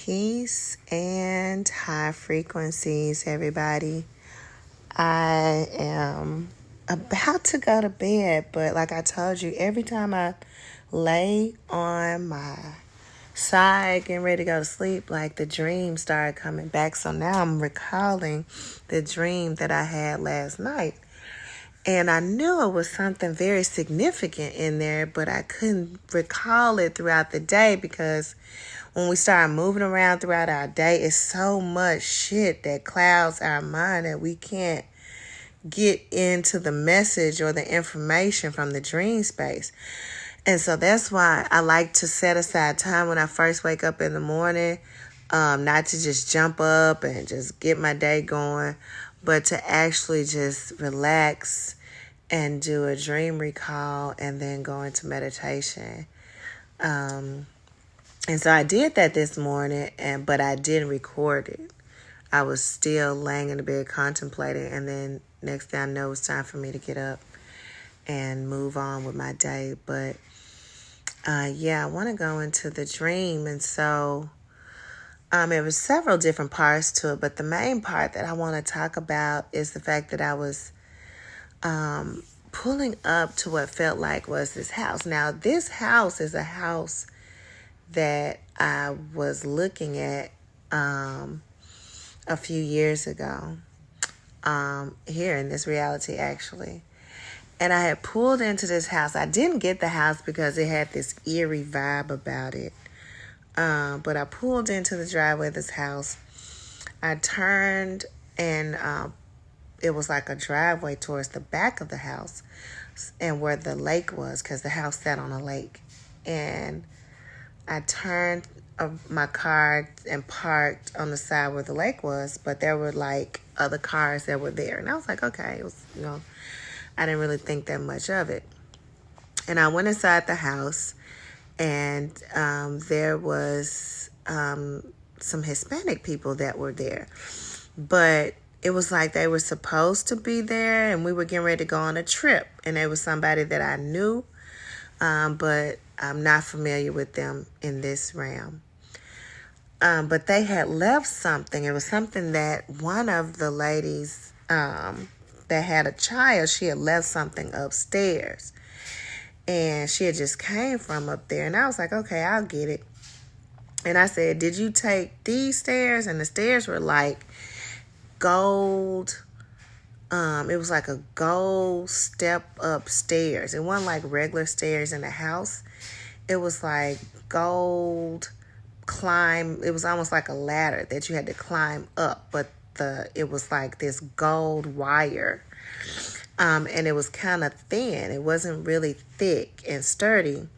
Peace and high frequencies, everybody. I am about to go to bed, but like I told you, every time I lay on my side getting ready to go to sleep, like the dreams started coming back. So now I'm recalling the dream that I had last night. And I knew it was something very significant in there, but I couldn't recall it throughout the day because when we start moving around throughout our day, it's so much shit that clouds our mind that we can't get into the message or the information from the dream space. And so that's why I like to set aside time when I first wake up in the morning, not to just jump up and just get my day going, but to actually just relax and do a dream recall and then go into meditation. And so I did that this morning, but I didn't record it. I was still laying in the bed contemplating, and then next thing I know, it's time for me to get up and move on with my day. But I want to go into the dream. And so there was several different parts to it, but the main part that I want to talk about is the fact that I was pulling up to what felt like was this house. Now, this house is a house that I was looking at a few years ago, here in this reality, actually. And I had pulled into this house. I didn't get the house because it had this eerie vibe about it. But I pulled into the driveway of this house. I turned and it was like a driveway towards the back of the house and where the lake was, because the house sat on a lake. And I turned my car and parked on the side where the lake was, but there were like other cars that were there. And I was like, okay, it was, I didn't really think that much of it. And I went inside the house, and there was some Hispanic people that were there. But it was like they were supposed to be there, and we were getting ready to go on a trip. And there was somebody that I knew, but I'm not familiar with them in this realm. But they had left something. It was something that one of the ladies that had a child, she had left something upstairs. And she had just came from up there. And I was like, okay, I'll get it. And I said, did you take these stairs? And the stairs were like gold. It was like a gold step upstairs. It wasn't like regular stairs in the house. It was like gold climb. It was almost like a ladder that you had to climb up, but it was like this gold wire. And it was kind of thin. It wasn't really thick and sturdy.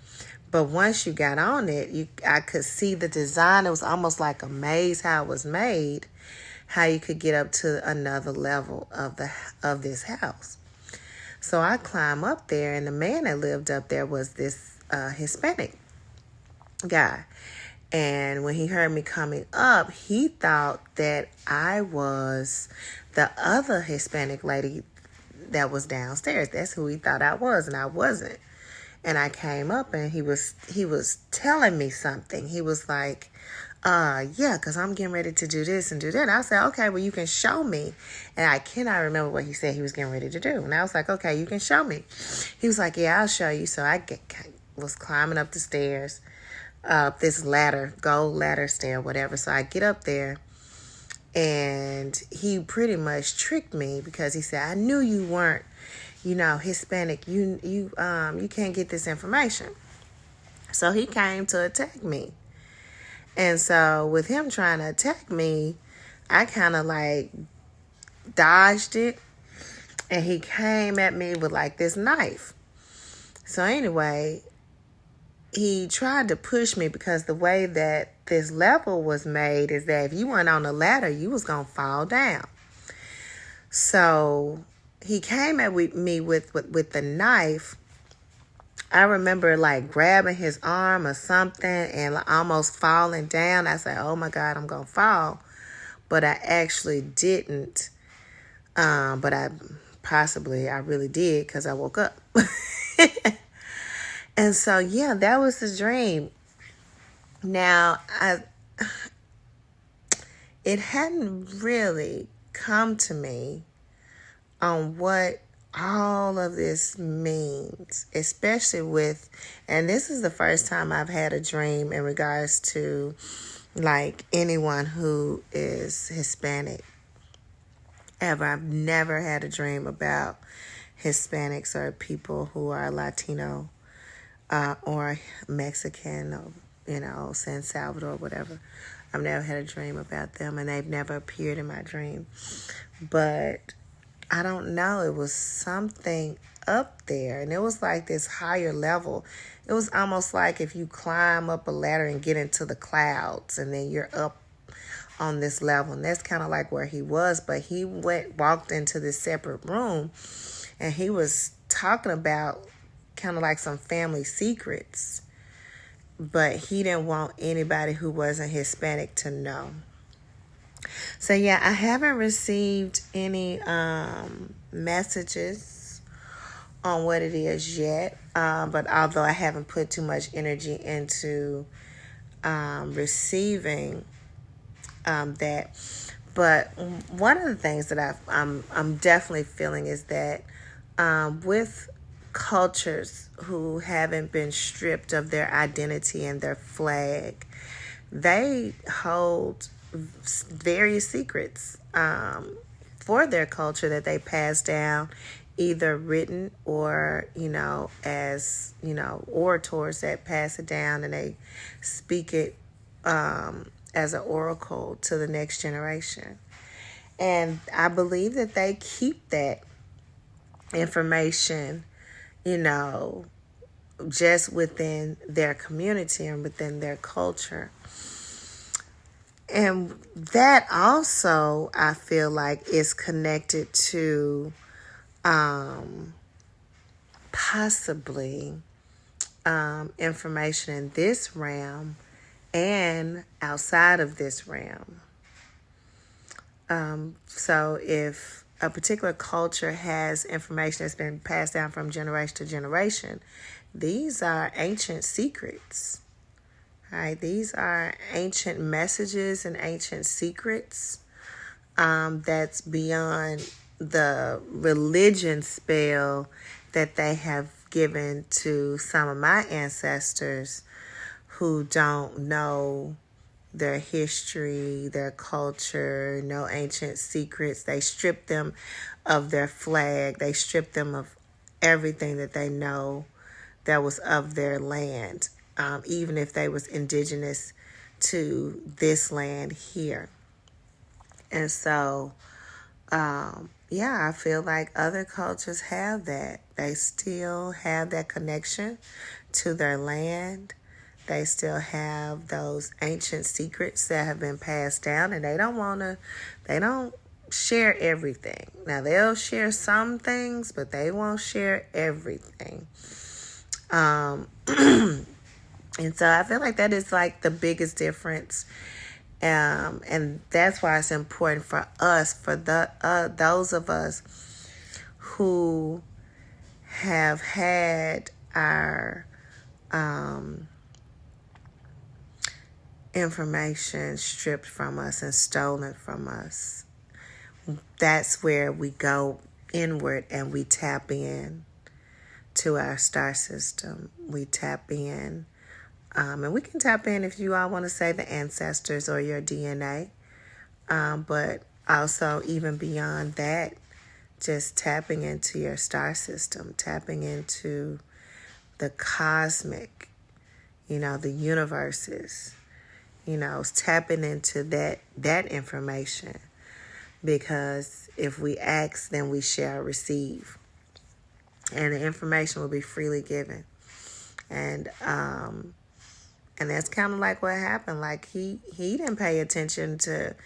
But once you got on it, I could see the design. It was almost like a maze, how it was made, how you could get up to another level of this house. So I climbed up there, and the man that lived up there was this Hispanic guy. And when he heard me coming up, he thought that I was the other Hispanic lady that was downstairs. That's who he thought I was, and I wasn't. And I came up, and he was telling me something. He was like, yeah, because I'm getting ready to do this and do that. And I said, okay, well, you can show me. And I cannot remember what he said he was getting ready to do. And I was like, okay, you can show me. He was like, yeah, I'll show you. So I was climbing up the stairs, this ladder, gold ladder stair, whatever. So I get up there, and he pretty much tricked me because he said, I knew you weren't, Hispanic. You can't get this information. So he came to attack me. And so with him trying to attack me, I kind of like dodged it, and he came at me with like this knife. So anyway, he tried to push me because the way that this level was made is that if you went on the ladder, you was going to fall down. So he came at me with the knife. I remember like grabbing his arm or something and almost falling down. I said, oh my God, I'm going to fall. But I actually didn't. But I really did, because I woke up. And so, yeah, that was the dream. Now, it hadn't really come to me on what all of this means, especially with, and this is the first time I've had a dream in regards to like anyone who is Hispanic ever. I've never had a dream about Hispanics or people who are Latino or Mexican or, San Salvador, whatever. I've never had a dream about them, and they've never appeared in my dream. But I don't know, it was something up there, and it was like this higher level. It was almost like if you climb up a ladder and get into the clouds, and then you're up on this level, and that's kind of like where he was. But he walked into this separate room, and he was talking about kind of like some family secrets, but he didn't want anybody who wasn't Hispanic to know. So yeah, I haven't received any messages on what it is yet, but although I haven't put too much energy into receiving that, but one of the things that I'm definitely feeling is that with cultures who haven't been stripped of their identity and their flag, they hold various secrets for their culture that they pass down, either written or, as, orators that pass it down, and they speak it as an oracle to the next generation. And I believe that they keep that information, just within their community and within their culture. And that also, I feel like, is connected to possibly information in this realm and outside of this realm. So if a particular culture has information that's been passed down from generation to generation, these are ancient secrets. Right, these are ancient messages and ancient secrets that's beyond the religion spell that they have given to some of my ancestors who don't know their history, their culture, no ancient secrets. They strip them of their flag. They strip them of everything that they know that was of their land. Even if they was indigenous to this land here. And so, I feel like other cultures have that. They still have that connection to their land. They still have those ancient secrets that have been passed down, and they don't share everything. Now, they'll share some things, but they won't share everything. And so I feel like that is like the biggest difference. And that's why it's important for us, for those of us who have had our information stripped from us and stolen from us. That's where we go inward and we tap in to our star system. We tap in. And we can tap in, if you all want to say, the ancestors or your DNA. But also, even beyond that, just tapping into your star system, tapping into the cosmic, the universes, tapping into that information. Because if we ask, then we shall receive. And the information will be freely given. And that's kind of like what happened. Like he didn't pay attention to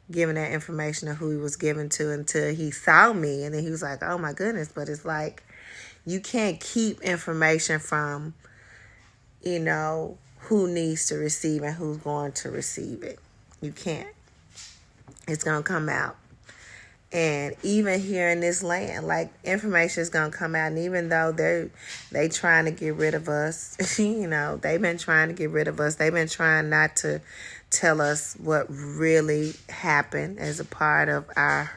giving that information to who he was given to until he saw me. And then he was like, oh my goodness. But it's like, you can't keep information from, who needs to receive and who's going to receive it. You can't. It's going to come out. And even here in this land, like, information is going to come out. And even though they trying to get rid of us, they've been trying to get rid of us. They've been trying not to tell us what really happened as a part of our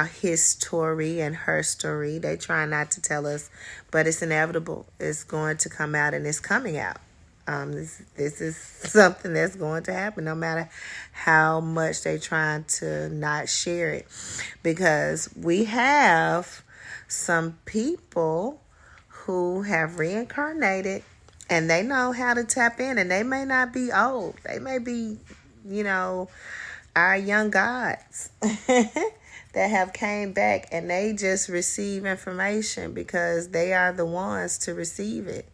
history and her story. They try not to tell us, but it's inevitable. It's going to come out, and it's coming out. This is something that's going to happen no matter how much they're trying to not share it, because we have some people who have reincarnated and they know how to tap in, and they may not be old. They may be, our young gods that have came back, and they just receive information because they are the ones to receive it.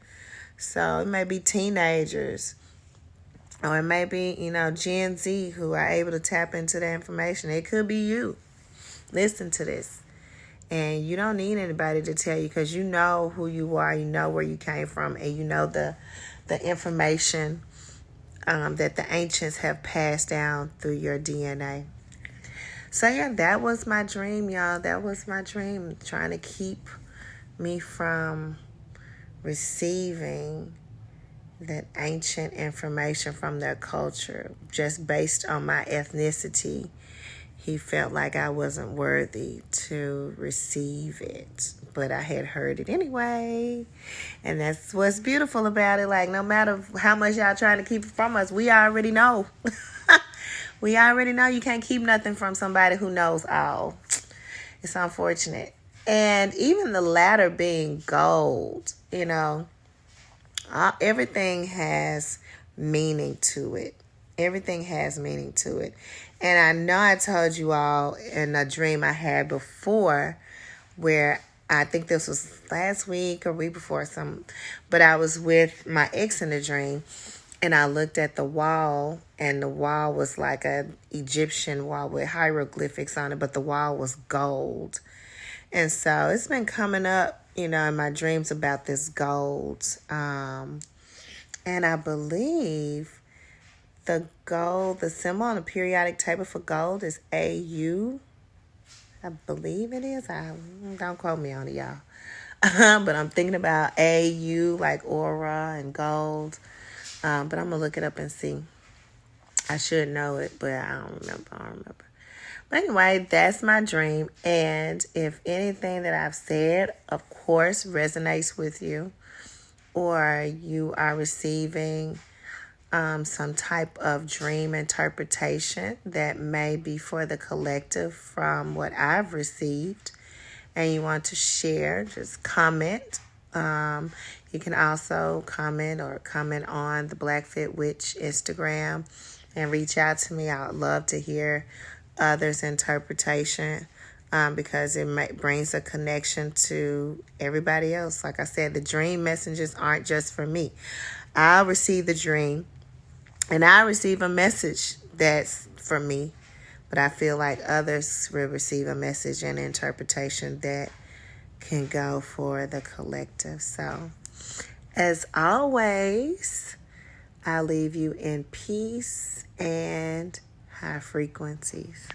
So it may be teenagers, or it may be, Gen Z who are able to tap into the information. It could be you. Listen to this. And you don't need anybody to tell you, because you know who you are, you know where you came from, and you know the information that the ancients have passed down through your DNA. So yeah, that was my dream, y'all. That was my dream, trying to keep me from receiving that ancient information from their culture just based on my ethnicity. He felt like I wasn't worthy to receive it, but I had heard it anyway. And that's what's beautiful about it. Like, no matter how much y'all trying to keep it from us, we already know. We already know you can't keep nothing from somebody who knows all. It's unfortunate. And even the latter being gold, everything has meaning to it. Everything has meaning to it. And I know I told you all in a dream I had before, where I think this was last week or week before but I was with my ex in the dream, and I looked at the wall, and the wall was like an Egyptian wall with hieroglyphics on it, but the wall was gold. And so it's been coming up, in my dreams about this gold. And I believe the gold, the symbol on the periodic table for gold is AU. I believe it is. Don't quote me on it, y'all. But I'm thinking about AU, like aura and gold. But I'm going to look it up and see. I should know it, but I don't remember. But anyway, that's my dream. And if anything that I've said, of course, resonates with you, or you are receiving some type of dream interpretation that may be for the collective from what I've received, and you want to share, just comment. You can also comment on the Black Fit Witch Instagram and reach out to me. I would love to hear others' interpretation, because it brings a connection to everybody else. Like I said, the dream messages aren't just for me. I'll receive the dream, and I receive a message that's for me, but I feel like others will receive a message and interpretation that can go for the collective. So, as always, I leave you in peace and high frequencies.